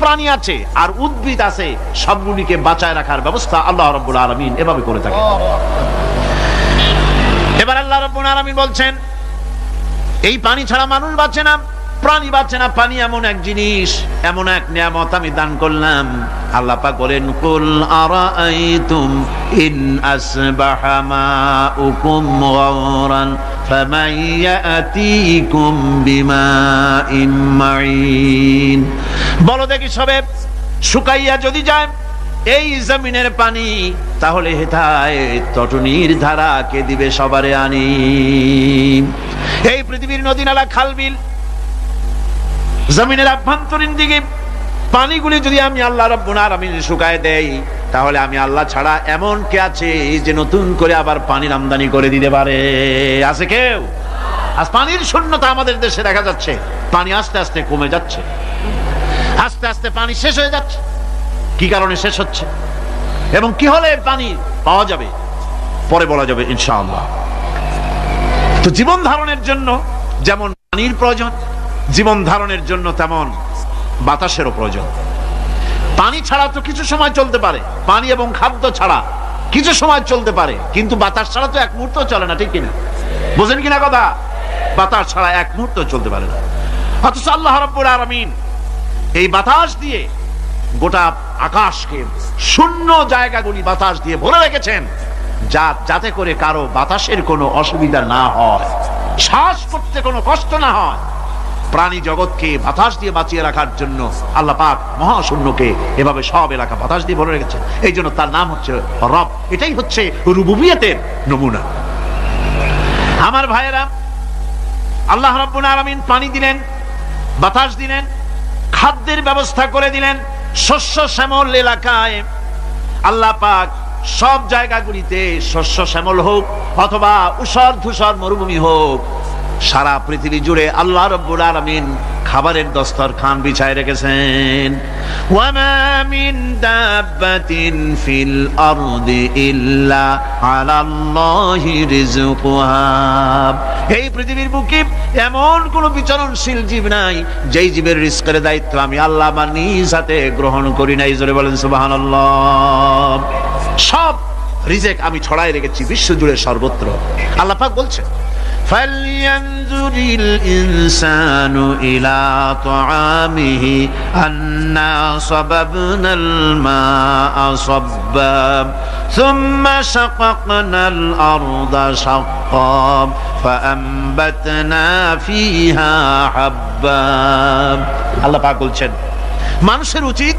প্রাণী আছে আর উদ্ভিদ আছে, সবগুলিকে বাঁচায় রাখার ব্যবস্থা আল্লাহ রাব্বুল আলামিন এভাবে করে থাকেন। এবার আল্লাহ রাব্বুল আলামিন বলছেন, এই পানি ছাড়া মানুষ বাঁচে না, প্রাণী বাঁচে না। পানি এমন এক জিনিস, এমন এক নিয়ামত আমি দান করলাম। আল্লাহ পাক বলেন, কুল আরাআইতুম ইন আসবাহা মাউকুম গাওরান ফামান ইয়াতিকুম বিমাইন মাইন। বলো দেখি সবে, শুকাইয়া যদি যায় এই জমিনের পানি, তাহলে হেথায় তটনির ধারা কে দিবে সবারে আনি। এই পৃথিবীর নদী নালা খাল বিল জমিনের আভ্যন্তরীণ দিকে পানিগুলি যদি আমি আল্লাহ রাব্বুল আলামিন শুকায় দেই, তাহলে আমি আল্লাহ ছাড়া এমন কে আছে যে নতুন করে আবার পানির আমদানি করে দিতে পারে? আছে কেউ? আজ পানির শূন্যতা আমাদের দেশে দেখা যাচ্ছে। পানি আস্তে আস্তে কমে যাচ্ছে, আস্তে আস্তে পানি শেষ হয়ে যাচ্ছে। কি কারণে শেষ হচ্ছে এবং কি হলে পানি পাওয়া যাবে পরে বলা যাবে ইনশাআল্লাহ। তো জীবন ধারণের জন্য যেমন পানির প্রয়োজন, জীবন ধারণের জন্য তেমন বাতাসেরও প্রয়োজন। পানি ছাড়া তো কিছু সময় চলতে পারে, পানি এবং খাদ্য ছাড়া কিছু সময় চলতে পারে, কিন্তু বাতাস ছাড়া তো এক মুহূর্ত চলে না, ঠিক কিনা? বুঝেন কিনা কথা? বাতাস ছাড়া এক মুহূর্ত চলতে পারে না। অথচ আল্লাহ রাব্বুল আলামিন এই বাতাস দিয়ে গোটা আকাশকে, শূন্য জায়গাগুলি বাতাস দিয়ে ভরে রেখেছেন, যাতে করে কারো বাতাসের কোনো অসুবিধা না হয়, শ্বাস করতে কোনো কষ্ট না হয়। প্রাণী জগৎকে বাতাস দিয়ে বাঁচিয়ে রাখার জন্য আল্লাহ পাক মহাশূন্যকে এভাবে সব এলাকা বাতাস দিয়ে ভরে রেখেছেন। এই জন্য তার নাম হচ্ছে রব। এটাই হচ্ছে রুবুবিয়তের নমুনা। আমার ভাইয়েরা, আল্লাহ রাব্বুল আলামিন পানি দিলেন, বাতাস দিলেন, খাদ্যের ব্যবস্থা করে দিলেন। শস্য শ্যামল এলাকায় আল্লাহ পাক সব জায়গাগুলিতে শস্য শ্যামল হোক অথবা উষর ধূসর মরুভূমি হোক, সারা পৃথিবী জুড়ে আল্লাহ রাব্বুল আলামিন খাবারের দস্তরখান বিছায় রেখেছেন। ওয়ামা মিন দাব্বাতিন ফিল আরদি ইল্লা আলাল্লাহি রিজকুহা। এই পৃথিবীর বুকে এমন কোন বিচরণশীল জীব নাই যেই জীবের রিজকের দায়িত্ব আমি আল্লাহ আমার নিজ হাতে গ্রহণ করি নাই। জোরে বলেন সুবহানাল্লাহ। সব রিজেক আমি ছড়াই রেখেছি বিশ্ব জুড়ে সর্বত্র। আল্লাহ পাক বলছেন, فَلْيَنْظُرِ الْإِنسَانُ إِلَى طَعَامِهِ أَنَّا صَبَبْنَا الْمَاءَ صَبًّا ثُمَّ شَقَقْنَا الْأَرْضَ شَقًّا فَأَنبَتْنَا فِيهَا حَبًّا। আল্লাহ পাক বলছেন, মানুষের উচিত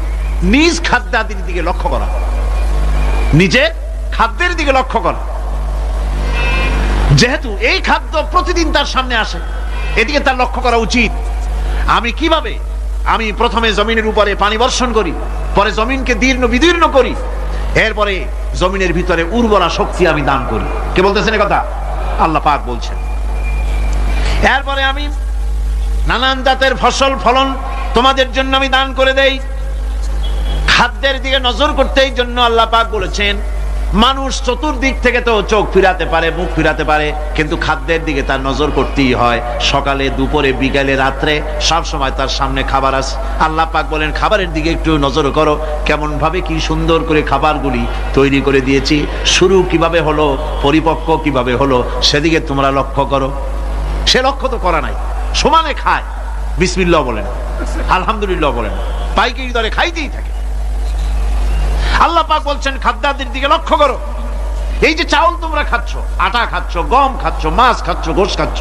নিজ খাদ্যাদির দিকে লক্ষ্য করা, নিজের খাদ্যের দিকে লক্ষ্য করা। যেহেতু এই খাদ্য প্রতিদিন তার সামনে আসে, এদিকে তার লক্ষ্য করা উচিত। আমি প্রথমে জমিনের উপরে পানি বর্ষণ করি, পরে জমিনকে দীর্ণ বিদীর্ণ করি, এরপরে জমিনের ভিতরে উর্বরা শক্তি আমি দান করি। কে বলতেছেন এই কথা? আল্লাহ পাক বলছেন। এরপরে আমি নানান জাতের ফসল ফলন তোমাদের জন্য আমি দান করে দেই। খাদ্যের দিকে নজর করতে এই জন্য আল্লাহ পাক বলেছেন, মানুষ চতুর্দিক থেকে তো চোখ ফিরাতে পারে, মুখ ফিরাতে পারে, কিন্তু খাদ্যের দিকে তার নজর করতেই হয়। সকালে, দুপুরে, বিকালে, রাত্রে সব সময় তার সামনে খাবার আছে। আল্লাহ পাক বলেন, খাবারের দিকে একটু নজর করো, কেমন ভাবে কি সুন্দর করে খাবারগুলি তৈরি করে দিয়েছি, শুরু কিভাবে হলো, পরিপক্ক কিভাবে হলো, সেদিকে তোমরা লক্ষ্য করো। সে লক্ষ্য তো করা নাই, সমানে খায়, বিসমিল্লাহ বলেন, আলহামদুলিল্লাহ বলেন, পাইকারি দরে খাইতেই থাকে। আল্লাহ পাক বলছেন, খাদ্যাদির দিকে লক্ষ্য করো। এই যে চাউল তোমরা খাচ্ছ, আটা খাচ্ছ, গম খাচ্ছ, মাছ খাচ্ছ, গোশ খাচ্ছ,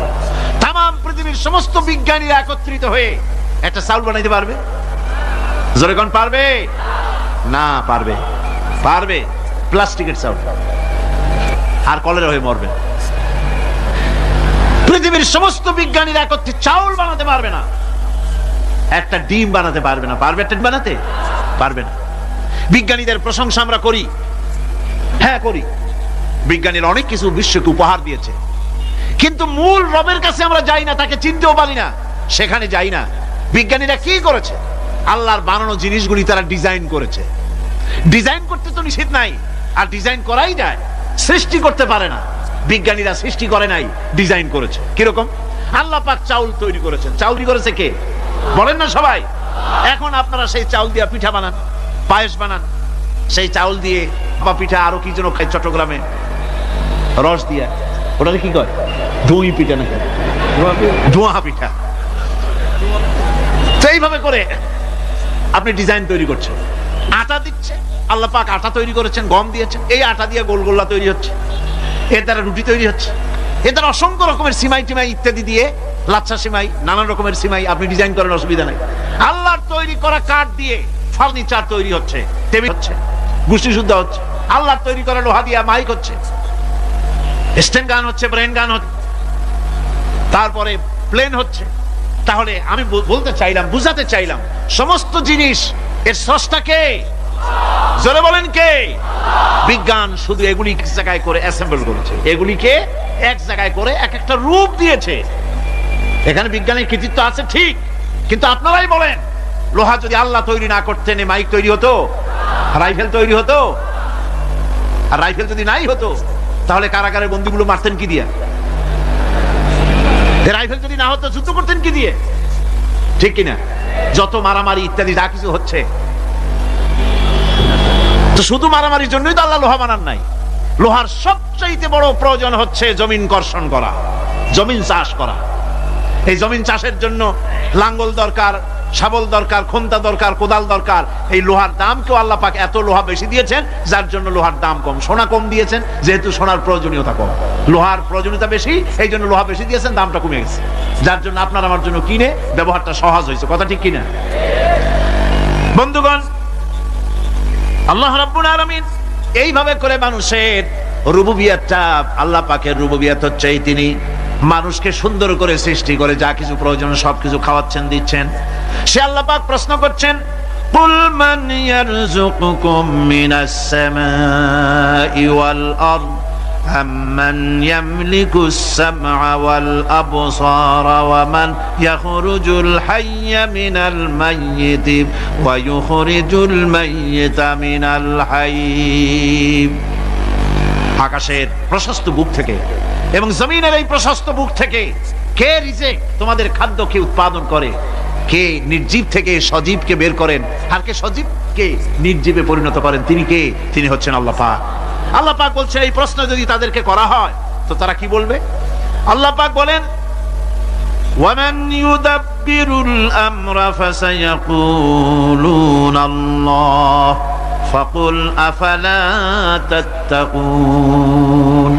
তাম পৃথিবীর সমস্ত বিজ্ঞানীরা একত্রিত হয়ে একটা চাউল বানাইতে পারবে? জোরে কোন পারবে? না পারবে। পারবে প্লাস্টিকের চাউল, আর কলেরা হয়ে মরবে। পৃথিবীর সমস্ত বিজ্ঞানীরা একত্রিত চাউল বানাতে পারবে না, একটা ডিম বানাতে পারবে না। পারবে একটা বানাতে? পারবে না। বিজ্ঞানীদের প্রশংসা আমরা করি, হ্যাঁ করি, বিজ্ঞানীরা অনেক কিছু বিশ্বকে উপহার দিয়েছে, কিন্তু মূল রবের কাছে আমরা যাই না, তাকে চিনতেও পারি না, সেখানে যাই না। বিজ্ঞানীরা কি করেছে? আল্লাহর বানানো জিনিসগুলি তারা ডিজাইন করেছে। ডিজাইন করতে তো নিষেধ নাই, আর ডিজাইন করাই যায়, সৃষ্টি করতে পারে না। বিজ্ঞানীরা সৃষ্টি করে নাই, ডিজাইন করেছে। কিরকম? আল্লাহ পাক চাউল তৈরি করেছেন। চাউল করেছে কে? বলেন না সবাই। এখন আপনারা সেই চাউল দিয়ে পিঠা বানান, পায়েস বানান, সেই চাউল দিয়ে বা পিঠা আরো কি যেন খায় চট্টগ্রামে রস দিয়া, ওটাকে কি কয়? দই পিঠা নাকি ধোঁয়া পিঠা। তো এইভাবে করে আপনি ডিজাইন তৈরি করছেন, আটা দিচ্ছে, আল্লাহ পাক আটা তৈরি করেছেন, গম দিয়েছেন, এই আটা দিয়ে গোলগোল্লা তৈরি হচ্ছে, এর দ্বারা রুটি তৈরি হচ্ছে, এর দ্বারা অসংখ্য রকমের সিমাই টিমাই ইত্যাদি দিয়ে, লাচ্ছা সিমাই, নানান রকমের সিমাই আপনি ডিজাইন করেন, অসুবিধা নাই। আল্লাহর তৈরি করা কাঠ দিয়ে ফার্নিচার তৈরি হচ্ছে, টেবিল হচ্ছে, গুষ্টি শুদ্ধ হচ্ছে, আল্লাহর তৈরি করা লোহা দিয়ে মাইক হচ্ছে, স্ট্যান্ড গান হচ্ছে, ব্রেন গান হচ্ছে, তারপরে প্লেন হচ্ছে। তাহলে আমি বলতে চাইলাম, বুঝাতে চাইলাম, সমস্ত জিনিস এর স্রষ্টা কে? জোরে বলেন কে? বিজ্ঞান শুধু এগুলি এক জায়গায় করে অ্যাসেম্বল করেছে, এগুলিকে এক জায়গায় করে এক একটা রূপ দিয়েছে। এখানে বিজ্ঞানের কৃতিত্ব আছে ঠিক, কিন্তু আপনারাই বলেন, লোহা যদি আল্লাহ তৈরি না করতেন মাইক তৈরি হতো, রাইফেল তৈরি হতো? আর রাইফেল যদি নাই হতো তাহলে কারাগারের বন্দীগুলো মারতেন কি দিয়ে? রাইফেল যদি না হতো যুদ্ধ করতেন কি দিয়ে? ঠিক কিনা? যত মারামারি ইত্যাদি যা কিছু হচ্ছে, তো শুধু মারামারির জন্যই তো আল্লাহ লোহা বানান নাই। লোহার সবচাইতে বড় প্রয়োজন হচ্ছে জমিন কর্ষণ করা, জমিন চাষ করা। এই জমিন চাষের জন্য লাঙ্গল দরকার, শাবল দরকার, খন্তা দরকার, কোদাল দরকার। এই লোহার দাম কেউ আল্লাহ পাক এত লোহা বেশি দিয়েছেন, যার জন্য লোহার দাম কম। সোনা কম দিয়েছেন, যেহেতু সোনার প্রয়োজনীয়তা কম, লোহার প্রয়োজনীয়তা বেশি, এই জন্য লোহা বেশি দিয়েছেন, দামটা কমে গেছে, যার জন্য আপনার আমার জন্য কিনে ব্যবহারটা সহজ হয়েছে। কথা ঠিক কিনা বন্ধুগণ? আল্লাহ রাব্বুল আলামিন এইভাবে করে মানুষের রুবুবিয়াতটা, আল্লাহ পাকের রুবুবিয়াত হচ্ছে তিনি মানুষকে সুন্দর করে সৃষ্টি করে যা কিছু প্রয়োজন সবকিছু খাওয়াচ্ছেন, দিচ্ছেন। সে আল্লাহ পাক প্রশ্ন করছেন, কুল মান ইয়ারযুকুকুম মিনাস সামাই ওয়াল আরদ আম্মান ইয়ামলিকুস সামআ ওয়াল আবসারা ওয়া মান ইয়াখরুজুল হাইয়্যা মিনাল মাইয়িতি ওয়া ইউখরিজুল মাইয়িতা মিনাল হাইয়্য। আকাশের প্রশস্ত বুক থেকে এবং জমিনের এই প্রশস্ত বুক থেকে কে রিজিক, তোমাদের খাদ্য কে উৎপাদন করে, কে নির্জীব থেকে সজীবকে বের করেন, আর কে সজীবকে নির্জীবে পরিণত করেন, তিনি কে? তিনি হচ্ছেন আল্লাহ পাক। আল্লাহ পাক বলছেন, এই প্রশ্ন যদি তাদেরকে করা হয় তো তারা কি বলবে? আল্লাহ পাক বলেন, ওয়ামান ইউদাব্বিরুল আমরা ফাসায়াকুলুনা আল্লাহ ফাকুল আফালা তাত্তাকুন।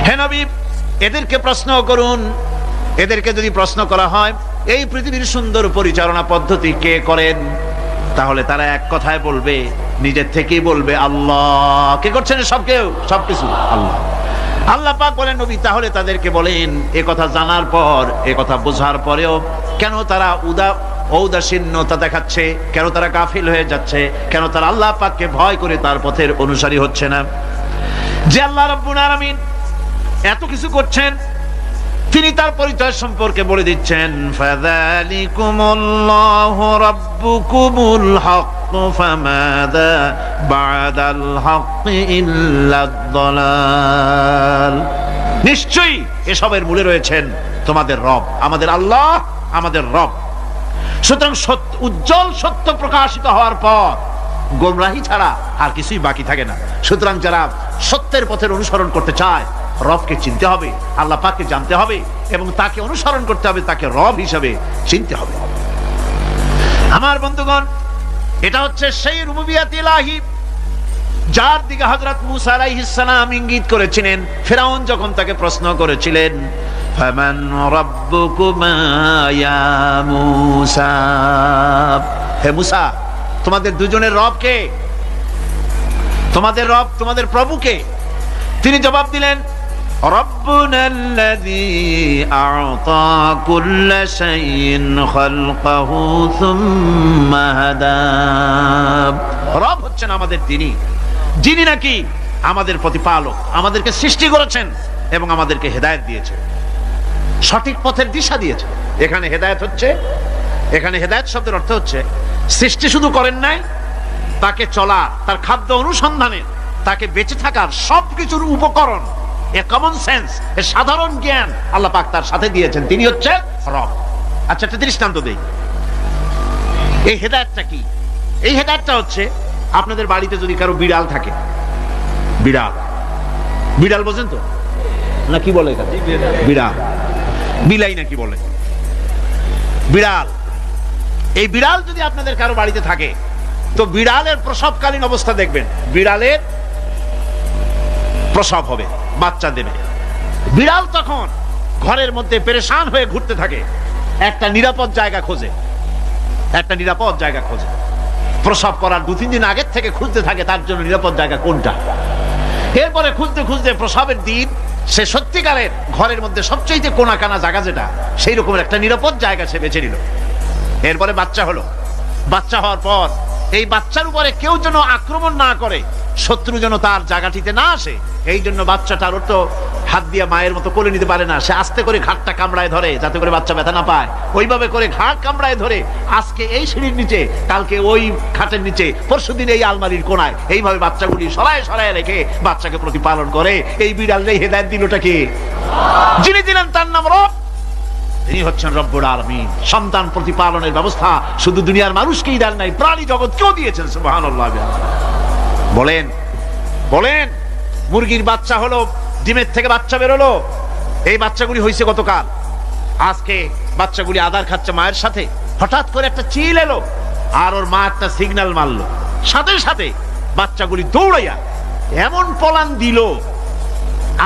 হে নবী, এদেরকে প্রশ্ন করুন, এদেরকে যদি প্রশ্ন করা হয় এই পৃথিবীর সুন্দর পরিচালনা পদ্ধতি কে করেন, তাহলে তারা এক কথায় বলবে, নিজের থেকেই বলবে আল্লাহ। কে করছেন সবকিছু? আল্লাহ। আল্লাহ পাক বলেন, নবী তাহলে তাদেরকে বলেন, এ কথা জানার পর, এ কথা বোঝার পরেও কেন তারা ঔদাসীন্যতা দেখাচ্ছে, কেন তারা গাফিল হয়ে যাচ্ছে, কেন তারা আল্লাহ পাককে ভয় করে তার পথের অনুসারী হচ্ছে না? যে আল্লাহ রাব্বুল আলামিন এত কিছু করছেন, তিনি তার পরিচয় সম্পর্কে বলে দিচ্ছেন, ফাযালিকুমুল্লাহু রাব্বুকুমুল হক ফামাযা বা'দাল হক ইল্লাদ দালাল। নিশ্চয়ই এসবের মূলে রয়েছেন তোমাদের রব, আমাদের আল্লাহ, আমাদের রব। সুতরাং উজ্জ্বল সত্য প্রকাশিত হওয়ার পর গোমরাহি ছাড়া আর কিছুই বাকি থাকে না। সুতরাং যারা সত্যের পথের অনুসরণ করতে চায়, রবকে চিনতে হবে, আল্লাহ পাককে জানতে হবে এবং তাকে অনুসরণ করতে হবে, তাকে রব হিসাবে চিনতে হবে। আমার বন্ধুগণ, এটা হচ্ছে সেই রুবুবিয়াত ইলাহি যার দিকে হযরত মূসা আলাইহিস সালাম ইঙ্গিত করেছিলেন ফিরআউন যখন তাকে প্রশ্ন করেছিলেন, ফামান রাব্বুকুমা ইয়া মূসা। হে মূসা, তোমাদের দুজনের রব কে? তোমাদের রব, তোমাদের প্রভু কে? তিনি জবাব দিলেন, রব্বুনাল্লাযী আ'তা কুল্লা শাইইন খালকাহু সুম্মা হাদা। রব হচ্ছেন আমাদের যিনি নাকি আমাদের প্রতিপালক, আমাদেরকে সৃষ্টি করেছেন এবং আমাদেরকে হেদায়েত দিয়েছেন, সঠিক পথের দিশা দিয়েছেন। এখানে হেদায়েত শব্দের অর্থ হচ্ছে সৃষ্টি শুধু করেন নাই, তাকে চলা, তার খাদ্য অনুসন্ধানের, তাকে বেঁচে থাকার সবকিছুর উপকরণ, এ কমন সেন্স, এ সাধারণ জ্ঞান আল্লাহ পাক তার সাথে দিয়েছেন। তিনি হচ্ছে রব। আচ্ছা, একটা দৃষ্টান্ত দেই। এই হেদায়েতটা কি? এই হেদায়েতটা হচ্ছে, আপনাদের বাড়িতে যদি কারো বিড়াল থাকে, বিড়াল, বিড়াল বোঝেন তো না? কি বলে এখানে? বিড়াল, বিলাই নাকি বলে, বিড়াল। এই বিড়াল যদি আপনাদের কারো বাড়িতে থাকে, তো বিড়ালের প্রসবকালীন অবস্থা দেখবেন, বিড়ালের প্রসব হবে, বাচ্চা দেবে। বিড়াল তখন ঘরের মধ্যে পেরেশান হয়ে ঘুরতে থাকে, একটা নিরাপদ জায়গা খোঁজে, একটা নিরাপদ জায়গা খোঁজে। প্রসব করার 2-3 দিন আগের থেকে খুঁজতে থাকে তার জন্য নিরাপদ জায়গা কোনটা। এরপরে খুঁজতে খুঁজতে প্রসবের দিন সে সত্যিকারের ঘরের মধ্যে সবচেয়ে কোনা কানা জায়গা যেটা, সেই রকমের একটা নিরাপদ জায়গা সে বেছে নিল। এরপরে বাচ্চা হলো। বাচ্চা হওয়ার পর এই বাচ্চার উপরে কেউ যেন আক্রমণ না করে, শত্রু যেন তার জায়গাটিতে না আসে, এই জন্য বাচ্চাটার তো হাত দিয়ে মায়ের মতো কোলে নিতে পারে না, সে আস্তে করে ঘাটটা কামড়ায় ধরে যাতে করে বাচ্চা ব্যথা না পায়। ওইভাবে করে ঘাট কামড়ায় ধরে, আজকে এই সিঁড়ির নিচে, কালকে ওই খাটের নিচে, পরশুদিন এই আলমারির কোনায়, এইভাবে বাচ্চাগুলি সরায় সরায় রেখে বাচ্চাকে প্রতিপালন করে। এই বিড়ালেই হেদায়েত দিলটা কি? যিনি দিলেন তার নাম রব, তিনি হচ্ছেন রব্বুল আলামিন। সন্তান প্রতিপালনের ব্যবস্থা শুধু দুনিয়ার মানুষকেই দেন নাই, প্রাণী জগৎকেও দিয়েছেন। সুবহানাল্লাহ। বলেন বলেন, মুরগির বাচ্চা হলো, ডিমের থেকে বাচ্চা বেরোলো, এই বাচ্চাগুলি হয়েছে গতকাল। আজকে বাচ্চাগুলি আদার খাচ্ছে মায়ের সাথে, হঠাৎ করে একটা চিল এলো, আর ওর মা একটা সিগন্যাল মারলো, সাথে সাথে বাচ্চাগুলি দৌড়াইয়া এমন পলান দিল,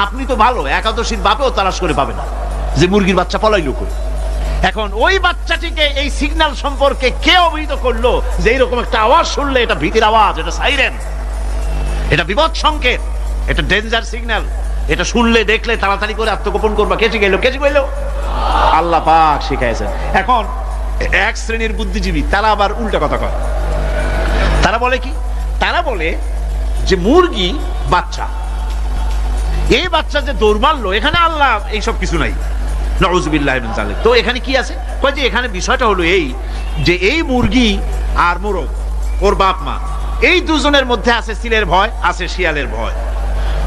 আপনি তো ভালো একাদশীর বাপেও তালাশ করে পাবে না যে মুরগির বাচ্চা পলাইলো করে। এখন ওই বাচ্চাটিকে এই সিগন্যাল সম্পর্কে কে অবহিত করলো যে এইরকম একটা আওয়াজ শুনলে এটা ভীতির আওয়াজ, এটা সাইরেন, এটা বিপদ সংকেত, এটা ডেঞ্জার সিগন্যাল, এটা শুনলে দেখলে তাড়াতাড়ি করে আত্মগোপন করবা। কে শিখাইলো? কে শিখাইলো? আল্লাহ পাক শিখাইছেন। এখন এক শ্রেণীর বুদ্ধিজীবী তারা আবার উল্টা কথা কয়। তারা বলে কি? তারা বলে যে মুরগি বাচ্চা, এই বাচ্চা যে দৌড় মারলো, এখানে আল্লাহ এইসব কিছু নাই, নাউযুবিল্লাহ মিন যালিক। তো এখানে কি আছে? কয় যে এখানে বিষয়টা হলো এই যে এই মুরগি আর মোরগ, ওর বাপ মা, এই দুজনের মধ্যে আছে সিলের ভয়, আছে শিয়ালের ভয়।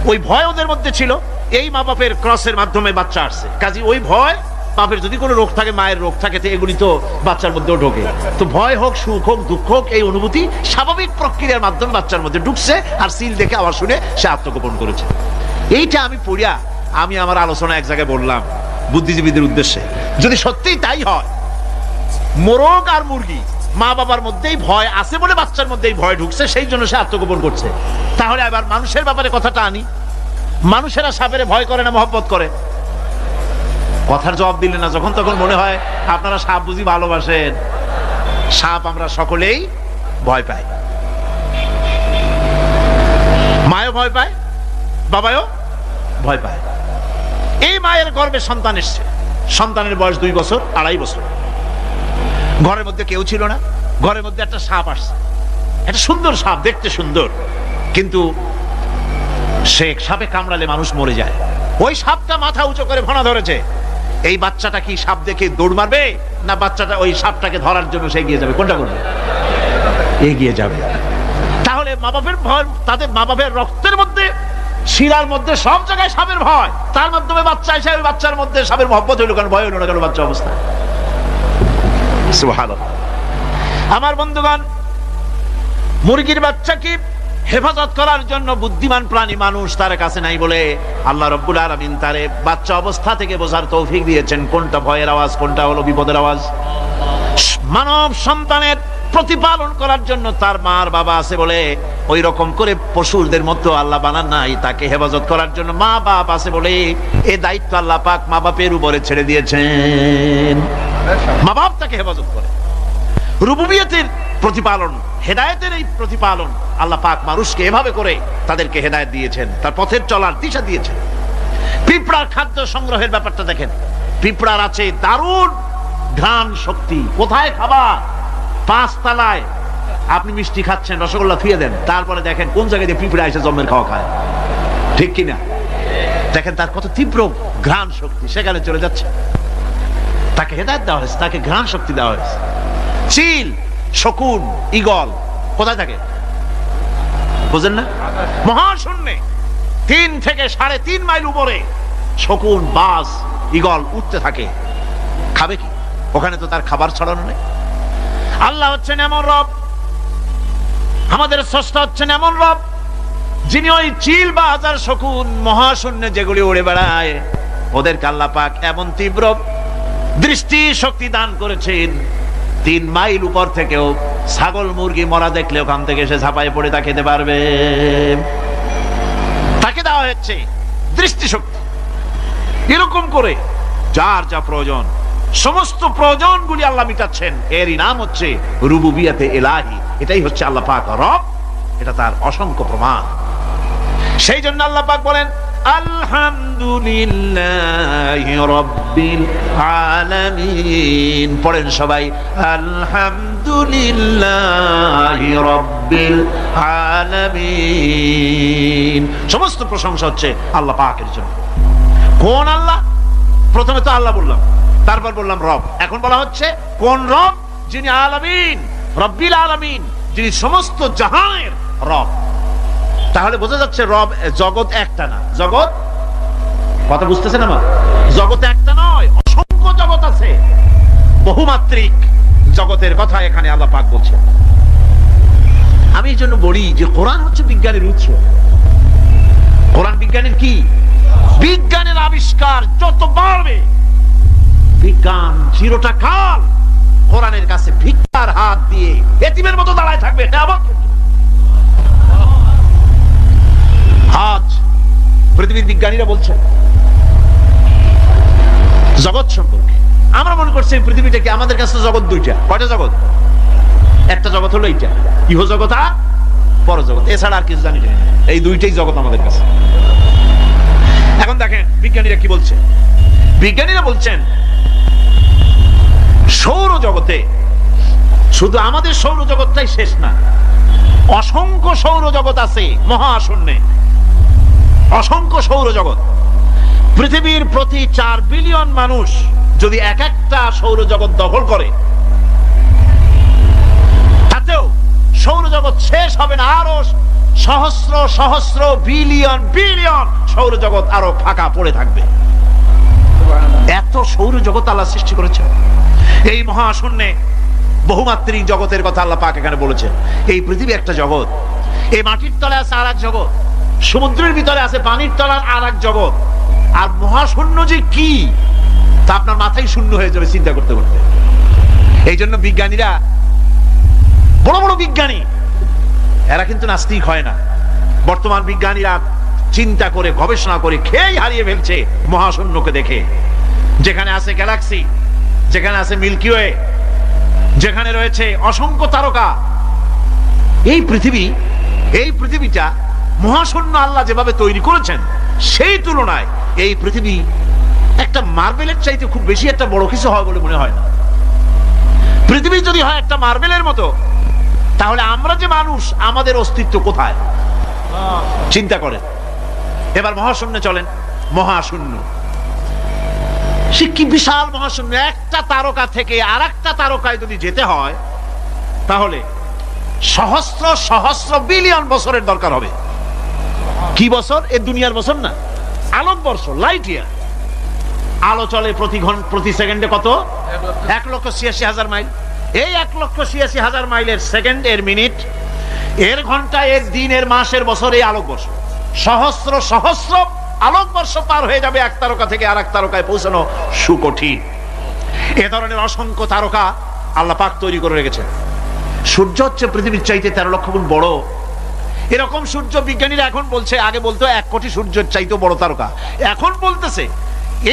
ওই ভয় ওদের মধ্যে ছিল, এই মা বাপের ক্রসের মাধ্যমে বাচ্চা আসছে, কাজে ওই ভয়, বাপের যদি কোনো রোগ থাকে, মায়ের রোগ থাকে, তো এগুলি তো বাচ্চার মধ্যেও ঢোকে। তো ভয় হোক, সুখ হোক, দুঃখ হোক, এই অনুভূতি স্বাভাবিক প্রক্রিয়ার মাধ্যমে বাচ্চার মধ্যে ঢুকছে, আর সিল দেখে আবার শুনে সে আত্মগোপন করেছে। এইটা আমি পড়িয়া আমি আমার আলোচনা এক জায়গায় বললাম বুদ্ধিজীবীদের উদ্দেশ্যে, যদি সত্যিই তাই হয়, মোরগ আর মুরগি মা বাবার মধ্যেই ভয় আছে বলে বাচ্চার মধ্যেই ভয় ঢুকছে, সেই জন্য সে আত্মগোপন করছে, তাহলে আবার মানুষের ব্যাপারে কথাটা আনি। মানুষেরা সাপের ভয় করে না মহব্বত করে? কথার জবাব দিলে না, যখন তখন মনে হয় আপনারা সাপ বুঝি ভালোবাসেন। সাপ আমরা সকলেই ভয় পাই, মায়ও ভয় পায়, বাবাও ভয় পায়। এই মায়ের গর্ভে সন্তান এসছে, সন্তানের বয়স 2 বছর, 2.5 বছর, ঘরের মধ্যে কেউ ছিল না, ঘরের মধ্যে একটা সাপ আসছে, একটা সুন্দর সাপ, দেখতে সুন্দর, কিন্তু সে সাপে কামড়ালে মানুষ মরে যায়। ওই সাপটা মাথা উঁচু করে ভনা ধরেছে। এই বাচ্চাটা কি সাপ দেখে দৌড় মারবে, না বাচ্চাটা ওই সাপটাকে ধরার জন্য সে এগিয়ে যাবে? কোনটা করবে? এগিয়ে যাবে। তাহলে মা বাপের ভয়, তাদের মা বাপের রক্তের মধ্যে, শিরার মধ্যে, সব জায়গায় সাপের ভয়, তার মাধ্যমে বাচ্চা এসে ওই বাচ্চার মধ্যে সাপের মহব্বত হইল কেন, ভয় হইল না কেন বাচ্চা অবস্থা? সুবহানাল্লাহ। আমার বন্ধুগণ, মুরগির বাচ্চাকে হেফাজত করার জন্য বুদ্ধিমান প্রাণী মানুষ তার কাছে নাই বলে আল্লাহ রাব্বুল আলামিন তারে বাচ্চা অবস্থা থেকে বোঝার তৌফিক দিয়েছেন কোনটা ভয়ের আওয়াজ, কোনটা হলো বিপদের আওয়াজ। মানব সন্তানের প্রতিপালন করার জন্য তার মার বাবা আছে বলে ওই রকম করে পশুদের মতো আল্লাহ বানান নাই, তাকে হেফাজত করার জন্য মা বাপ আছে বলে এই দায়িত্ব আল্লাহ পাক মা বাপের উপরে ছেড়ে দিয়েছেন। মা বাপ তাকে হেফাজত করে। রুবুবিয়তের প্রতিপালন, হেদায়েতের এই প্রতিপালন আল্লাহ পাক মানুষকে এভাবে করে তাদেরকে হেদায়েত দিয়েছেন, তার পথের চলার দিশা দিয়েছেন। পিঁপড়ার খাদ্য সংগ্রহের ব্যাপারটা দেখেন, পিঁপড়ার আছে দারুণ ঘ্রাণ শক্তি। কোথায় খাবার? 5 তলায় আপনি মিষ্টি খাচ্ছেন, রসগোল্লা থুয়ে দেন, তারপরে দেখেন কোন জায়গায় দিয়ে পিঁপড়া এসে জন্মের খাওয়া খায়, ঠিক কিনা? দেখেন তার কত তীব্র ঘ্রাণ শক্তি, সেখানে চলে যাচ্ছে। তাকে হেদায়েত দেওয়া হয়েছে, তাকে ঘ্রাণ শক্তি দেওয়া হয়েছে। চিল, শকুন, ঈগল কোথায় থাকে বুঝেন না? মহাশূন্যে 3 থেকে 3.5 মাইল উপরে শকুন, বাজ, ঈগল উঠতে থাকে। খাবে কি? ওখানে তো তার খাবার ছড়ানো নেই। আল্লাহ হচ্ছেন এমন রব, আমাদের স্রষ্টা হচ্ছেন এমন রব যিনি ওই চিল বা হাজার শকুন মহাশূন্যে যেগুলি উড়ে বেড়ায় ওদেরকে আল্লাহ পাক এমন তীব্র দৃষ্টি শক্তি দান করেছেন, 3 মাইল উপর থেকেও ছাগল মুরগি মরা দেখলে ওখান থেকে এসে ঝাঁপায় পড়ে তা খেতে পারবে। তাকে দেওয়া হচ্ছে দৃষ্টিশক্তি। এরকম করে যার যা প্রয়োজন সমস্ত প্রয়োজনগুলি আল্লাহ মিটাচ্ছেন। এরই নাম হচ্ছে রুবুবিয়াতে ইলাহি। এটাই হচ্ছে আল্লাহ পাক রব, এটা তার অসংখ্য প্রমাণ। সেই জন্য আল্লাহ পাক বলেন আলহামদুলিল্লাহি রাব্বিল আলামিন। পড়েন সবাই আলহামদুলিল্লাহি রাব্বিল আলামিন। সমস্ত প্রশংসা হচ্ছে আল্লাহ পাকের জন্য। কোন আল্লাহ? প্রথমে তো আল্লাহ বললাম, তারপর বললাম রব, এখন বলা হচ্ছে কোন রব? যিনি আলামিন, রব্বিল আলামিন, যিনি সমস্ত জাহানের রব। তাহলে বোঝা যাচ্ছে রব জগৎ একটা না। জগৎ, কথা বুঝতেছেন আমার? জগৎ একটা নয়, অসংখ্য জগৎ আছে, বহুমাত্রিক জগতের কথা এখানে আল্লাহ পাক বলছেন। আমি এই জন্য বলি যে কোরআন হচ্ছে বিজ্ঞানের উৎস। কোরআন বিজ্ঞানের কি? বিজ্ঞানের আবিষ্কার যত বাড়বে, বিজ্ঞান চিরটা কাল কোরআনের কাছে ভিক্ষার হাত দিয়ে এতিমের মতো দাঁড়ায় থাকবে। আজ পৃথিবীর বিজ্ঞানীরা বলছেন জগৎ সম্পর্কে। আমরা মনে করছি পৃথিবীটাকে, আমাদের কাছে জগৎ দুইটা। কয়টা জগৎ? একটা জগৎ হলো এইটা, ইহজগৎ আর পরজগৎ, এছাড়া আর কিছু জানি না। এই দুইটাই জগৎ আমাদের কাছে। এখন দেখেন বিজ্ঞানীরা কি বলছে। বিজ্ঞানীরা বলছেন সৌরজগতে শুধু আমাদের সৌরজগৎটাই শেষ না, অসংখ্য সৌরজগৎ আছে মহাশূন্যে, অসংখ্য সৌরজগৎ। পৃথিবীর প্রতি 4 বিলিয়ন মানুষ যদি এক একটা সৌরজগৎ দখল করে, তাতেও সৌরজগৎ শেষ হবে না। আরো সহস্র সহস্র বিলিয়ন বিলিয়ন সৌরজগৎ আরো ফাঁকা পড়ে থাকবে। এত সৌরজগৎ আল্লাহ সৃষ্টি করেছে। এই মহাশূন্যে বহুমাত্রিক জগতের কথা আল্লাহ পাক এখানে বলেছেন। এই পৃথিবী একটা জগৎ, এই মাটির তলে আছে আর এক জগৎ, সমুদ্রের ভিতরে আছে পানির তলার আর এক জগৎ। আর মহাশূন্য যে কি তা আপনার মাথায় শূন্য হয়ে যাবে চিন্তা করতে করতে। এই জন্য বিজ্ঞানীরা, বড় বড় বিজ্ঞানী, এরা কিন্তু নাস্তিক হয় না। বর্তমান বিজ্ঞানীরা চিন্তা করে গবেষণা করে খেয়েই হারিয়ে ফেলছে মহাশূন্যকে দেখে। যেখানে আছে গ্যালাক্সি, যেখানে আছে মিল্কি ওয়ে, যেখানে রয়েছে অসংখ্য তারকা, এই পৃথিবীটা মহাশূন্য আল্লাহ যেভাবে তৈরি করেছেন সেই তুলনায় এই পৃথিবী একটা মার্বেলের চাইতে খুব বেশি একটা বড় কিছু হয় বলে মনে হয় না। পৃথিবী যদি হয় একটা মার্বেলের মতো, তাহলে আমরা যে মানুষ, আমাদের অস্তিত্ব কোথায়? চিন্তা করেন। এবার মহাশূন্যে চলেন। মহাশূন্য সে কি বিশাল মহাশূন্য। একটা তারকা থেকে আর একটা তারকায় যদি যেতে হয় তাহলে সহস্র সহস্র বিলিয়ন বছরের দরকার হবে। কি বছর? এ দুনিয়ার বছর না, আলোকবর্ষ, লাইট ইয়ার। আলো চলে প্রতি সেকেন্ডে কত? 1,86,000 মাইল। এই 1,86,000 মাইলের সেকেন্ড, এর মিনিট, এর ঘন্টা, এর দিন, এর মাস, এর বছর, এই আলোকবর্ষ। সহস্র সহস্র আলোকবর্ষ পার হয়ে যাবে এক তারকা থেকে আর এক তারকায় পৌঁছানো সুকঠিন। এ ধরনের অসংখ্য তারকা আল্লাহ পাক তৈরি করে রেখেছেন। সূর্য হচ্ছে পৃথিবীর চাইতে 13 লক্ষ গুণ বড়। এরকম সূর্য বিজ্ঞানীরা এখন বলছে, আগে বলতো 1 কোটি সূর্যের চাইতে বড় তারকা, এখন বলতেছে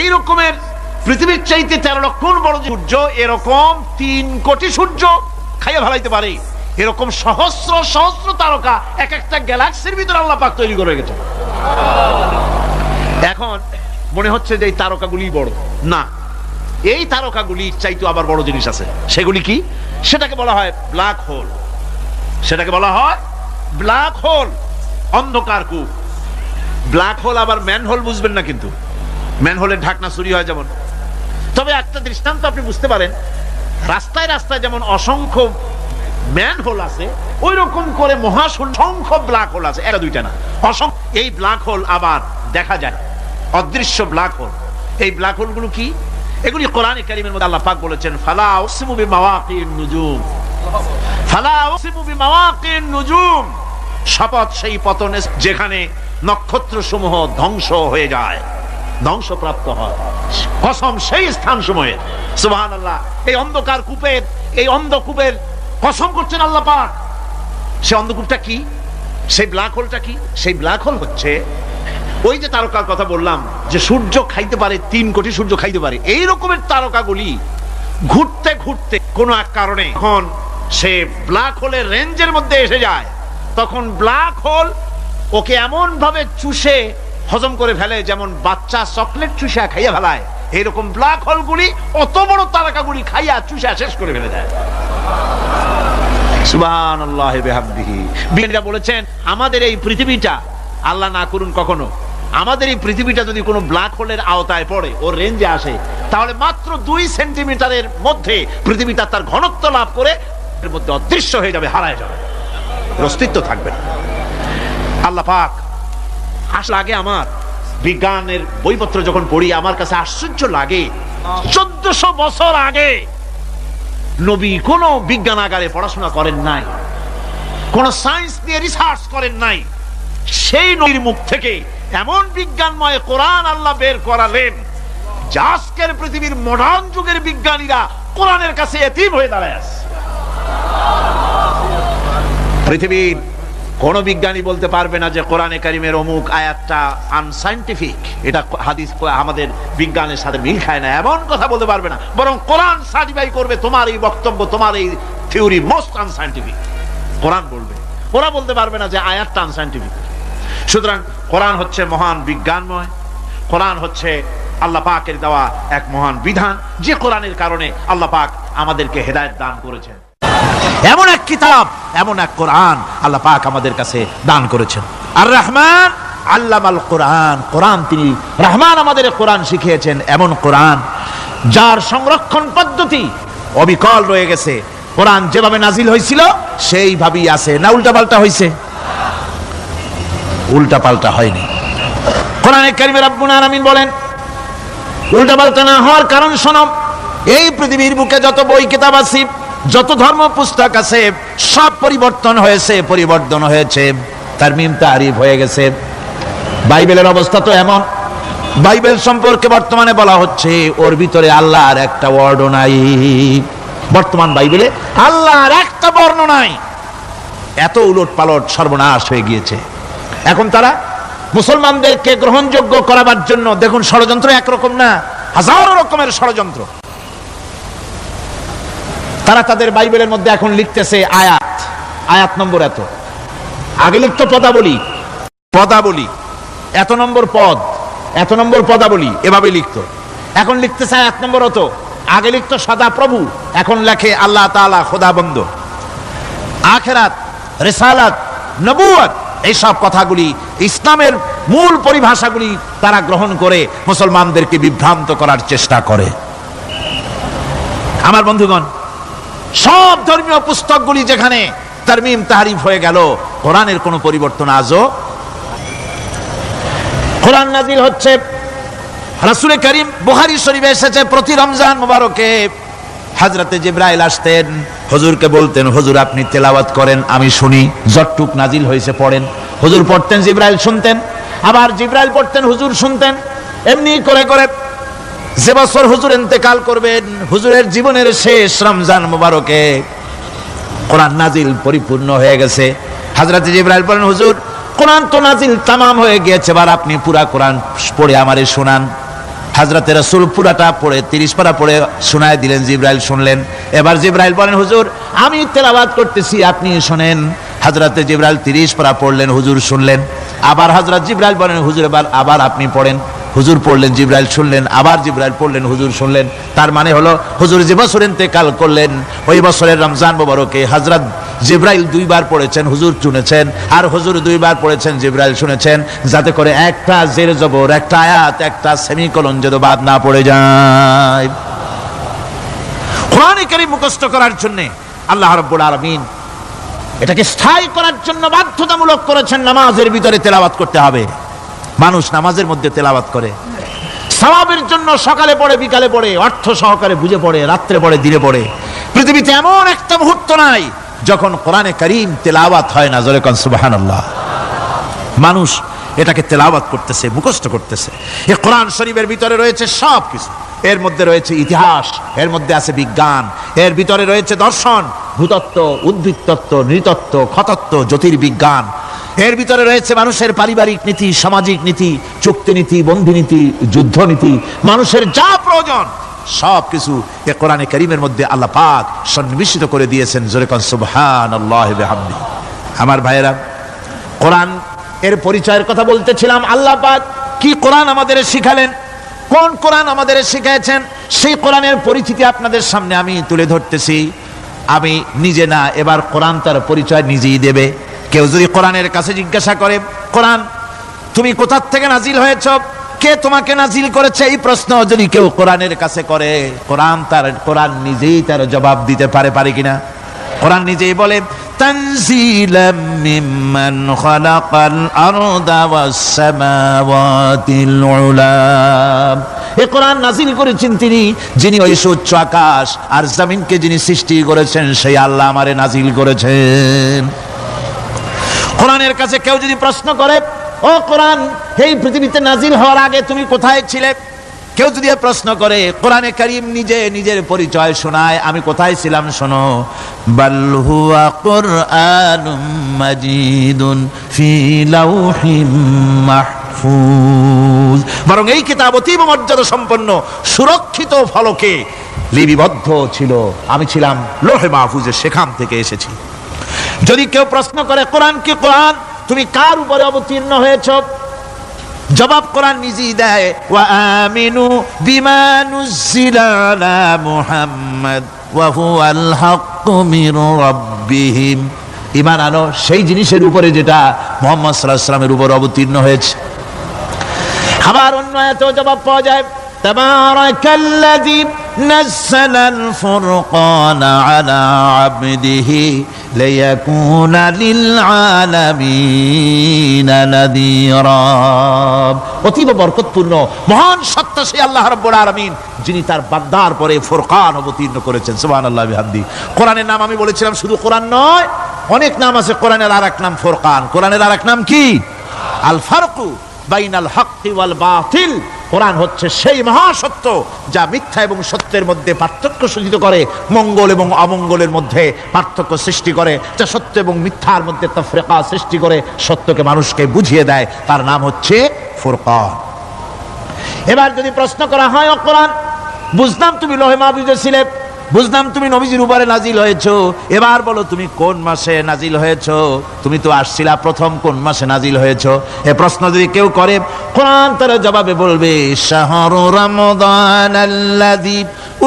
এই রকমের পৃথিবীর চাইতে 13 লক্ষ গুণ বড় সূর্য, এরকম 3 কোটি সূর্য খাইয়ে ফেলাইতে পারে। এরকম সহস্র সহস্র তারকা এক একটা গ্যালাক্সির ভিতরে আল্লাহ পাক তৈরি করে রেখেছেন। এখন মনে হচ্ছে যে এই তারকাগুলি বড় না, এই তারকাগুলির চাইতে আবার বড় জিনিস আছে। সেগুলি কি? সেটাকে বলা হয় ব্ল্যাক হোল। সেটাকে বলা হয় ব্ল্যাক হোল, অন্ধকার কূপ। ব্ল্যাক হোল আবার ম্যান হোল বুঝবেন না, কিন্তু ম্যান হোলের ঢাকনা চুরি হয় যেমন। তবে একটা দৃষ্টান্ত আপনি বুঝতে পারেন, রাস্তায় রাস্তায় যেমন অসংখ্য ম্যান হোল আছে, ওই রকম করে মহাশূন্য অসংখ্য ব্ল্যাক হোল আছে, একটা দুইটা না, অসংখ্য। এই ব্ল্যাক হোল আবার দেখা যায়, অদৃশ্য ব্ল্যাক হোল। এই ব্ল্যাক হোলগুলো কি? এগুলি কোরআনে কারীমের মধ্যে আল্লাহ পাক বলেছেন ফালা উকসিমু বিমাওয়াকিন নুজুম, ফালা উকসিমু বিমাওয়াকিন নুজুম, শপথ সেই পতনে যেখানে নক্ষত্র সমূহ ধ্বংস হয়ে যায়, ধ্বংসপ্রাপ্ত হয়, কসম সেই স্থান সময়ের। সুবহানাল্লাহ। এই অন্ধকার কূপের, এই অন্ধকূপের কসম করছেন আল্লাহ পাক। সে অন্ধকূপটা কি? সেই ব্ল্যাক হোলটা কি? সেই ব্ল্যাক হোল হচ্ছে ওই যে তারকার কথা বললাম যে সূর্য খাইতে পারে, 3 কোটি সূর্য খাইতে পারে, এই রকমের তারকাগুলি ঘুরতে ঘুরতে কোন এক কারণে যখন সে ব্ল্যাক হোলের রেঞ্জের মধ্যে এসে যায়, তখন ব্ল্যাক হোল ওকে এমন ভাবে চুষে হজম করে ফেলে যেমন বাচ্চা চকলেট চুষা খাইয়া ফেলায়, এইরকম ব্ল্যাক হোলগুলি অত বড় তারকাগুলি খাইয়া চুষা শেষ করে ফেলে দেয়। সুবহানাল্লাহ বিহামদিহি। বিজ্ঞানীরা বলেছেন আমাদের এই পৃথিবীটা, আল্লাহ না করুন কখনো, আমাদের এই পৃথিবীটা যদি কোনো ব্ল্যাক হোলের আওতায় পড়ে, ওর রেঞ্জে আসে, তাহলে মাত্র 2 সেন্টিমিটারের মধ্যে পৃথিবীটা তার ঘনত্ব লাভ করে এর মধ্যে অদৃশ্য হয়ে যাবে, হারায় যাবে, অস্তিত্ব থাকবে না। আল্লাহ পাক আসলে আগে আমার বিজ্ঞানের বইপত্র যখন পড়ি আমার কাছে আশ্চর্য লাগে, 1400 বছর আগে নবী কোন বিজ্ঞানাগারে পড়াশোনা করেন নাই, কোন সায়েন্স নিয়ে রিসার্চ করেন নাই, সেই নবীর মুখ থেকে এমন বিজ্ঞানময় কোরআন আল্লাহ বের করালেন যে আজকের পৃথিবীর মডার্ন যুগের বিজ্ঞানীরা কোরআনের কাছে এতিম হয়ে দাঁড়ায় আছে। পৃথিবীর কোন বিজ্ঞানী বলতে পারবে না যে কোরআনে কারিমের অমুক আয়াতটা আনসাইন্টিফিক, এটা হাদিস আমাদের বিজ্ঞানের সাথে মিল খায় না, এমন কথা বলতে পারবে না। বরং কোরআন সার্টিফাই করবে তোমার এই বক্তব্য, তোমার এই থিওরি মোস্ট আনসাইন্টিফিক। কোরআন বলবে, ওরা বলতে পারবে না যে আয়াতটা আনসাইন্টিফিক। সুতরাং কোরআন হচ্ছে মহান বিজ্ঞানময়, কোরআন হচ্ছে আল্লাহ পাকের দেওয়া এক মহান বিধান, যে কোরআনের কারণে আল্লাহ পাক আমাদেরকে হেদায়েত দান করেছেন। এমন এক কিতাব, এমন এক কোরআন আল্লাহ পাক আমাদের কাছে দান করেছেন। আর রহমান আল্লামাল কোরআন, কোরআন তিনি রহমান আমাদের কোরআন শিখিয়েছেন, এমন কোরআন যার সংরক্ষণ পদ্ধতি অবিকল রয়ে গেছে। কোরআন যেভাবে নাজিল হয়েছিল সেইভাবেই আছে, না উল্টা পাল্টা হয়েছে? উল্টা পাল্টা হয়নি। কোরআনে কারিমে রব্বুল আলামিন বলেন উল্টা পাল্টা না হওয়ার কারণ শোনো, এই পৃথিবীর বুকে যত বই কিতাব আছে, যত ধর্ম পুস্তক আছে, সব পরিবর্তন হয়েছে, পরিবর্তন হয়েছে, তারমিম তারিফ হয়ে গেছে। বাইবেলের অবস্থা তো এমন, বাইবেল সম্পর্কে বর্তমানে বলা হচ্ছে ওর ভিতরে আল্লাহর একটা ওয়ার্ডও নাই। বর্তমান বাইবেলে আল্লাহর একটা বর্ণ নাই। এত উলট পালট সর্বনাশ হয়ে গিয়েছে। এখন তারা মুসলমানদেরকে গ্রহণযোগ্য করাবার জন্য দেখুন ষড়যন্ত্র একরকম না, হাজারো রকমের ষড়যন্ত্র। তারা তাদের বাইবেলের মধ্যে এখন লিখতেছে আয়াত, আয়াত নম্বর এত, আগে লিখতো পদাবলী, পদাবলী এত নম্বর পদ, এত নম্বর পদাবলী, এভাবে লিখতো। এখন লিখতেছে আয়াত নম্বর অত, আগে লিখতো সদা প্রভু, এখন লেখে আল্লাহ তাআলা খোদাবন্দ। আখিরাত, রিসালাত, নবুয়ত, এইসব কথাগুলি ইসলামের মূল পরিভাষাগুলি তারা গ্রহণ করে মুসলমানদেরকে বিভ্রান্ত করার চেষ্টা করে। আমার বন্ধুগণ, সব ধর্মীয় পুস্তকগুলি যেখানে তারমিম তারিফ হয়ে গেল, কোরআনের কোনো পরিবর্তন আজও। কোরআন নাজিল হচ্ছে, রাসূল করিম বুখারী শরীফে এসেছে প্রতি রমজান মুবারকে হযরতে জিবরাইল আসতেন, হুজুরকে বলতেন হুজুর আপনি তেলাওয়াত করেন আমি শুনি, যতটুক নাজিল হয়েছে পড়েন। হুজুর পড়তেন, জিবরাইল শুনতেন, আবার জিবরাইল পড়তেন, হুজুর শুনতেন। এমনি করে করে যে বছর হুজুর ইন্তেকাল করবেন, হুজুরের জীবনের শেষ রমজান মুবারকে কোরআন নাজিল পরিপূর্ণ হয়ে গেছে। হযরত জিবরাইল বলেন হুজুর কোরআন তো নাজিল তামাম হয়ে গিয়েছে, এবার আপনি পুরা কোরআন পড়ে আমারে শোনান। হযরত রাসূল পুরাটা পড়ে 30 পারা পড়ে শোনায় দিলেন, জিবরাইল শুনলেন। এবার জিবরাইল বলেন হুজুর আমি তেলাওয়াত করতেছি আপনি শুনেন। হযরত জিবরাইল 30 পারা পড়লেন, হুজুর শুনলেন। আবার হযরত জিবরাইল বলেন হুজুর এবার আবার আপনি পড়েন। হুজুর পড়লেন, জিবরাইল শুনলেন, আবার জিবরাইল পড়লেন, হুজুর শুনলেন। তার মানে হলো হুজুর যে বছর ইন্তেকাল করলেন ওই বছরের রমজান মুবারকে হযরত জিবরাইল 2 বার পড়েছেন, হুজুর শুনেছেন, আর হুজুর 2 বার পড়েছেন, জিবরাইল শুনেছেন, যাতে করে একটা জের জবর, একটা আয়াত, একটা সেমিকোলন যেন বাদ না পড়ে যায়। কোরআন কারীম মুখস্থ করার জন্য আল্লাহ রাব্বুল আলামিন এটাকে স্থায়ী করার জন্য বাধ্যতামূলক করেছেন, নামাজের ভিতরে তেলাওয়াত করতে হবে। মানুষ নামাজের মধ্যে তেলাওয়াত করে সওয়াবের জন্য, সকালে পড়ে বিকালে পড়ে, অর্থ সহকারে বুঝে পড়ে, রাত্রে পড়ে দিনে পড়ে। পৃথিবীতে এমন একটা মুহূর্ত নাই যখন কোরআনে কারীম তেলাওয়াত হয় না। জোরে কোন সুবহানাল্লাহ। মানুষ এটাকে তেলাওয়াত করতেছে, মুখস্থ করতেছে। এই কোরআন শরীফের ভিতরে রয়েছে সব কিছু। এর মধ্যে রয়েছে ইতিহাস, এর মধ্যে আছে বিজ্ঞান, এর ভিতরে রয়েছে দর্শন, ভূতত্ত্ব, উদ্ভিদ তত্ত্ব, নৃতত্ত্ব, খতত্ত্ব, জ্যোতির্বিজ্ঞান। এর ভিতরে রয়েছে মানুষের পারিবারিক নীতি, সামাজিক নীতি, চুক্তি নীতি, বন্ধি নীতি, যুদ্ধ নীতি, মানুষের যা প্রয়োজন সবকিছু এ কোরআনে কারীমের মধ্যে আল্লাহ পাক সন্নিবেশিত করে দিয়েছেন। জোরে কোন সুবহানাল্লাহি ওয়া বিহামদিহি। আমার ভাইয়েরা, কোরআন এর পরিচয়ের কথা বলতেছিলাম। আল্লাহ পাক কি কোরআন আমাদের শিখালেন, কোন কোরআন আমাদের শিখিয়েছেন, সেই কোরআনের পরিচিতি আপনাদের সামনে আমি তুলে ধরতেছি। আমি নিজে না, এবার কোরআন তার পরিচয় নিজেই দেবে। কেউ যদি কোরআনের কাছে জিজ্ঞাসা করে, কোরআন তুমি কোথা থেকে নাজিল হয়েছ, কে তোমাকে নাজিল করেছে, এই প্রশ্ন যদি কেউ কোরআনের কাছে করে, কোরআন নিজেই তার জবাব দিতে পারে কিনা? কোরআন নিজেই বলে, তানজিলাম মিম্মান খালাকাল আরদা ওয়াস সামাওয়াতিল উলা। এই কোরআন নাজিল করেছেন তিনি, যিনি ওই উচ্চ আকাশ আর জমিনকে যিনি সৃষ্টি করেছেন, সেই আল্লাহ আমারে নাজিল করেছেন। কোরআনের কাছে কেউ যদি প্রশ্ন করে, ও কোরআন, এই পৃথিবীতে নাজিল হওয়ার আগে তুমি কোথায় ছিলে, কেউ যদি প্রশ্ন করে, কোরআনে কারীম নিজে নিজের পরিচয় শোনায়, আমি কোথায় ছিলাম শোনো। বাল হুয়া কুরআনুম মাজিদুন ফি লাউহিম মাহফুজ। বরং এই কিতাব অতীব মর্যাদা সম্পন্ন, সুরক্ষিত ফলকে লিপিবদ্ধ ছিল, আমি ছিলাম লৌহে মাহফুজে, সেখান থেকে এসেছি। যদি কেউ প্রশ্ন করে, কোরআন কি, কোরআন তুমি কার উপরে অবতীর্ণ হয়েছ, জবাব কোরআন নিজেই দেয়, ওয়া আমিনু বিমা নুজিলা আলা মুহাম্মাদ ওয়া হুয়াল হাক্কু মির রাব্বিহিম। ঈমান আনো সেই জিনিসের উপরে যেটা মুহাম্মদ সাল্লাল্লাহু আলাইহি ওয়াসাল্লামের উপর অবতীর্ণ হয়েছে। আবার অন্য আয়াতেও জবাব পাওয়া যায়, তাবারাকাল্লাযী নাযালাল ফুরকানা আলা আবদিহি লিয়াকুনা লিল আলামিনা নাযীরা। অতীব বরকতপূর্ণ মহান সত্তা সেই আল্লাহ রাব্বুল আলামিন, যিনি তার বান্দার পরে ফুরকান অবতীর্ণ করেছেন। সুবহানাল্লাহি ওয়া বিহামদিহি। কোরআনের নাম আমি বলেছিলাম শুধু কোরআন নয়, অনেক নাম আছে। কোরআনের আরেক নাম ফুরকান। কোরআনের আরেক নাম কি? আল ফারকু বাইনাল হাক্কি ওয়াল বাতিল। কোরআন হচ্ছে সেই মহাসত্য যা মিথ্যা এবং সত্যের মধ্যে পার্থক্য সূচিত করে, মঙ্গল এবং অমঙ্গলের মধ্যে পার্থক্য সৃষ্টি করে, যা সত্য এবং মিথ্যার মধ্যে তাফরিকা সৃষ্টি করে, সত্যকে মানুষকে বুঝিয়ে দেয়। তার নাম হচ্ছে ফুরকান। এবার যদি প্রশ্ন করা হয়, ও কোরআন, বুঝলাম তুমি লৌহে মাহফুজে ছিলে, বুঝলাম তুমি নবীজির উপরে নাজিল হয়েছো, এবার বলো তুমি কোন মাসে নাজিল হয়েছো, তুমি তো আসছিলা প্রথম কোন মাসে নাজিল হয়েছো? এ প্রশ্ন যদি কেউ করে, কোরআন তার জবাবে বলবে, শাহরু রমাদানাল্লাযী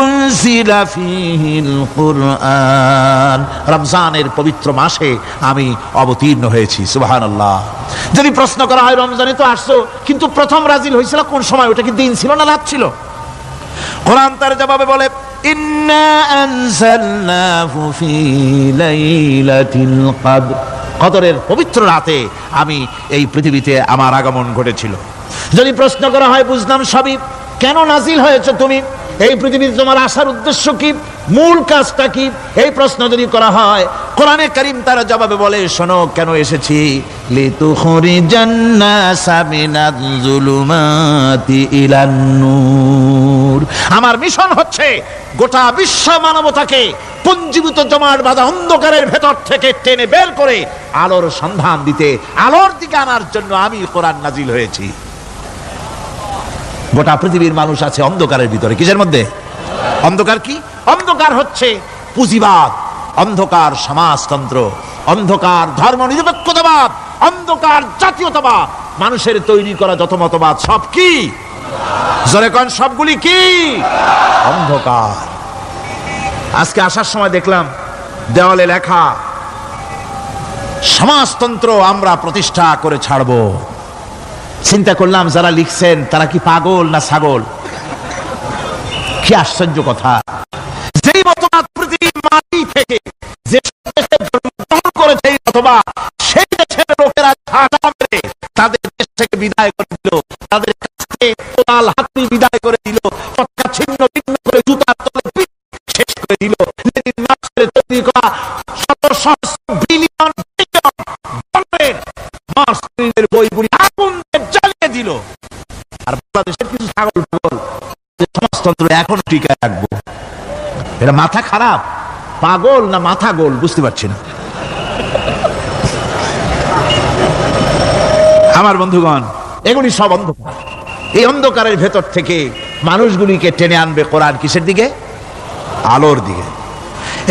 উনজিলা ফীহিল কুরআন। রমজানের পবিত্র মাসে আমি অবতীর্ণ হয়েছি। সুবহানাল্লাহ। যদি প্রশ্ন করা হয়, রমজানে তো আসছো, কিন্তু প্রথম নাজিল হয়েছিল কোন সময়? ওটা কি দিন ছিল না রাত ছিল? কোরআন তার জবাবে বলে, ইন্না আনজালনাহু ফি লাইলাতিল কদর। কদরের পবিত্র রাতে আমি এই পৃথিবীতে আমার আগমন ঘটেছিল। যদি প্রশ্ন করা হয়, বুঝলাম সবই, কেন নাজিল হয়েছে তুমি, এই পৃথিবীতে তোমার আসার উদ্দেশ্য কি, মূল কাজটা কি? এই প্রশ্ন যদি করা হয়, কোরআনে কারীম তার জবাবে বলে, শোনো কেন এসেছি। লিতুখরিজান নাসা মিনাজ যুলুমাতি ইলান নূর। আমার মিশন হচ্ছে গোটা বিশ্ব মানবতাকে পুঞ্জীভূত জমাট বাঁধা অন্ধকারের ভেতর থেকে টেনে বের করে আলোর সন্ধান দিতে, আলোর দিকে আনার জন্য আমি কোরআন নাজিল হয়েছি। গোটা পৃথিবীর মানুষ আছে অন্ধকারের ভিতরে। কিসের মধ্যে? অন্ধকার কি? অন্ধকার হচ্ছে পুঁজিবাদ, অন্ধকার সমাজতন্ত্র, অন্ধকার ধর্ম নিরপেক্ষতাবাদ, অন্ধকার জাতীয়তাবাদ, মানুষের তৈরি করা যত মতবাদ সব কি? জোরে কোন, সবগুলি কি? অন্ধকার। আজকে আসার সময় দেখলাম দেওয়ালে লেখা, সমাজতন্ত্র আমরা প্রতিষ্ঠা করে ছাড়বো। চিন্তা করলাম, যারা লিখছেন তারা কি পাগল না ছাগল? কি আশ্চর্য কথা! যেই মতবাদ পৃথিবীর মাটি থেকে যে দেশে জন্মগ্রহণ করেছে, এই মতবাদ সেই দেশের লোকেরা ঝাঁটা মেরে তাদের দেশ থেকে বিদায় করে দিল, তাদের কাছ থেকে কোদাল হাতি বিদায় করে দিল, পটকা ছিন্ন ভিন্ন করে জুতার তলে পিঠ শেষ করে দিল। সহস্র বিলিয়ন ডলারের মার্কস লেনিনের বইগুলি আগুন দিয়ে জ্বালিয়ে দিল। আর বাংলাদেশের কিছু ছাগল সমাজতন্ত্র এখন টিকায় রাখবো। এটা মাথা খারাপ, পাগল না মাথা গোল বুঝতে পারছি না। আমার বন্ধুগণ, এগুলি সব অন্ধকার। এই অন্ধকারের ভেতর থেকে মানুষগুলিকে টেনে আনবে কোরআন কিসের দিকে? আলোর দিকে।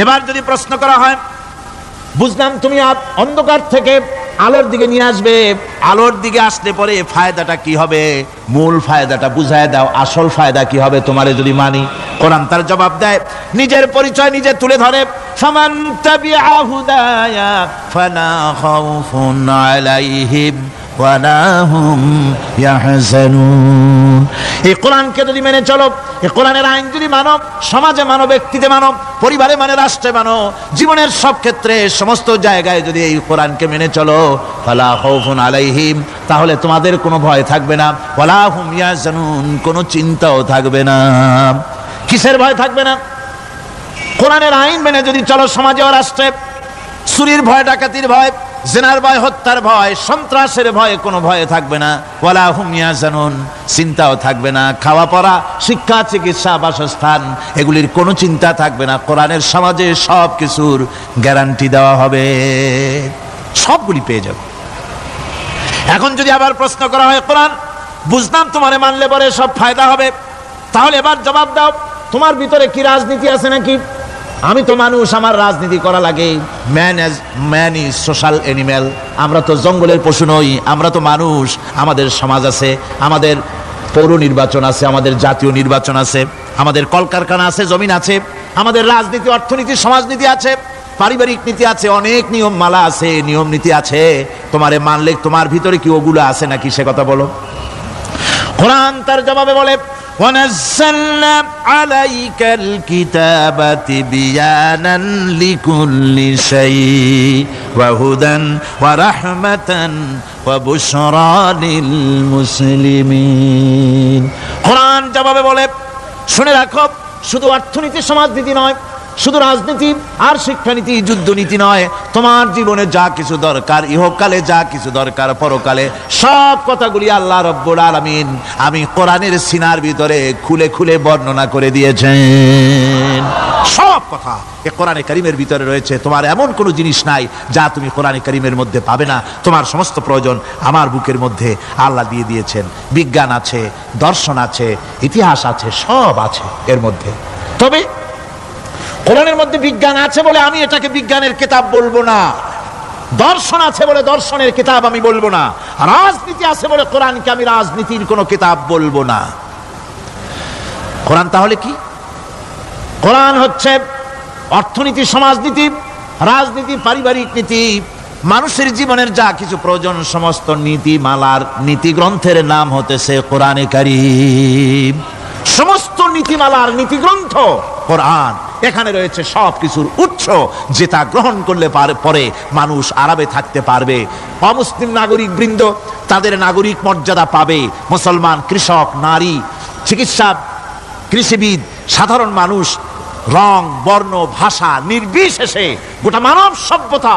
এবার যদি প্রশ্ন করা হয়, বুঝলাম তুমি অন্ধকার থেকে আলোর দিকে নিয়ে আসবে, আলোর দিকে আসলে পরে ফায়দাটা কি হবে? মূল ফায়দাটা বুঝায় দাও, আসল ফায়দা কি হবে তোমারে যদি মানি? কোরআন তার জবাব দেয়, নিজের পরিচয় নিজে তুলে ধরে, ফামান তাবিআ হুদায়া ফালা খাউফুন আলাইহিম ওয়ালা হুম ইয়াহজানুন। এই কোরআনকে যদি মেনে চলো, এই কোরআনের আইন যদি মানো, সমাজে মানো, ব্যক্তিতে মানো, পরিবারে মানে, রাষ্ট্রে মানো, জীবনের সব ক্ষেত্রে সমস্ত জায়গায় যদি এই কোরআনকে মেনে চলো, ফালা খাউফুন আলাইহিম, তাহলে তোমাদের কোনো ভয় থাকবে না, ওয়ালা হুম ইয়াহজানুন, কোনো চিন্তাও থাকবে না। কিসের ভয় থাকবে না? কোরআনের আইন মেনে যদি চলো সমাজে ও রাষ্ট্রে, চুরির ভয়, ডাকাতির ভয়, জিনার ভয়, হত্যার ভয়, সন্ত্রাসের ভয় কোনো ভয় থাকবে না। ওয়ালা হুম ইয়াহজানুন, চিন্তাও থাকবে না। খাওয়া পড়া, শিক্ষা, চিকিৎসা, বাসস্থান, এগুলির কোনো চিন্তা থাকবে না। কোরআনের সমাজে সব কিছুর গ্যারান্টি দেওয়া হবে, সবগুলি পেয়ে যাবে। এখন যদি আবার প্রশ্ন করা হয়, কোরআন বুঝলাম তোমারে মানলে পরে সব ফায়দা হবে, তাহলে এবার জবাব দাও, তোমার ভিতরে কি রাজনীতি আছে নাকি? আমি তো মানুষ, আমার রাজনীতি করা লাগে। Man is social animal. আমরা তো জঙ্গলের পশু নই, আমরা তো মানুষ। আমাদের সমাজ আছে, আমাদের পৌর নির্বাচন আছে, আমাদের জাতীয় নির্বাচন আছে, আমাদের কলকারখানা আছে, জমিন আছে, আমাদের রাজনীতি, অর্থনীতি, সমাজনীতি আছে, পারিবারিক নীতি আছে, অনেক নিয়ম মালা আছে, নিয়ম নীতি আছে। তোমারে মানলে তোমার ভিতরে কি ওগুলো আছে নাকি সে কথা বলো। কোরআন তার জবাবে বলে, وَنَزَّلْنَا عَلَيْكَ الْكِتَابَ تِبْيَانًا لِكُلِّ شَيْءٍ وَهُدًى وَرَحْمَةً وَبُشْرَى لِلْمُسْلِمِينَ। কোরআন জবাবে বলে, শুনে রাখো, শুধু অর্থনীতি, সমাজনীতি নয়, শুধু রাজনীতি আর শিক্ষানীতি, যুদ্ধনীতি নয়, তোমার জীবনে যা কিছু দরকার, ইহকালে যা কিছু দরকার, পরকালে, সব কথাগুলি আল্লাহ রব্বুল আলামিন আমি কোরআনের সিনার ভিতরে খুলে খুলে বর্ণনা করে দিয়েছেন। সব কথা এই কোরআনে কারীমের ভিতরে রয়েছে। তোমার এমন কোনো জিনিস নাই যা তুমি কোরআনে কারীমের মধ্যে পাবে না। তোমার সমস্ত প্রয়োজন আমার বুকের মধ্যে আল্লাহ দিয়ে দিয়েছেন। বিজ্ঞান আছে, দর্শন আছে, ইতিহাস আছে, সব আছে এর মধ্যে। তবে কোরআনের মধ্যে বিজ্ঞান আছে বলে আমি এটাকে বিজ্ঞানের কিতাব বলবো না, দর্শন আছে বলে দর্শনের কিতাব আমি বলবো না, রাজনীতি আছে বলে কোরআনকে আমি রাজনীতির কোনো কিতাব বলবো না। কোরআন তাহলে কি? কোরআন হচ্ছে অর্থনীতি, সমাজনীতি, রাজনীতি, পারিবারিক নীতি, মানুষের জীবনের যা কিছু প্রয়োজন, সমস্ত নীতিমালার, নীতি গ্রন্থের নাম হতেছে কোরআনে কারীম। সমস্ত নীতিমালার নীতি গ্রন্থ কোরআন। এখানে রয়েছে সব কিছুর উৎস, যেটা গ্রহণ করলে পরে মানুষ আরামে থাকতে পারবে। অমুসলিম নাগরিক বৃন্দ তাদের নাগরিক মর্যাদা পাবে। মুসলমান, কৃষক, নারী, চিকিৎসা, কৃষিবিদ, সাধারণ মানুষ, রং, বর্ণ, ভাষা নির্বিশেষে গোটা মানব সভ্যতা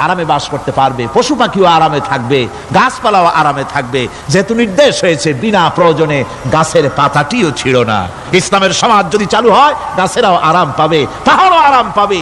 আরামে বাস করতে পারবে। পশু পাখিও আরামে থাকবে, গাছপালাও আরামে থাকবে, যেহেতু নির্দেশ হয়েছে বিনা প্রয়োজনে গাছের পাতাটিও ছিঁড়ো না। ইসলামের সমাজ যদি চালু হয়, গাছেরাও আরাম পাবে, পাহাড়ও আরাম পাবে।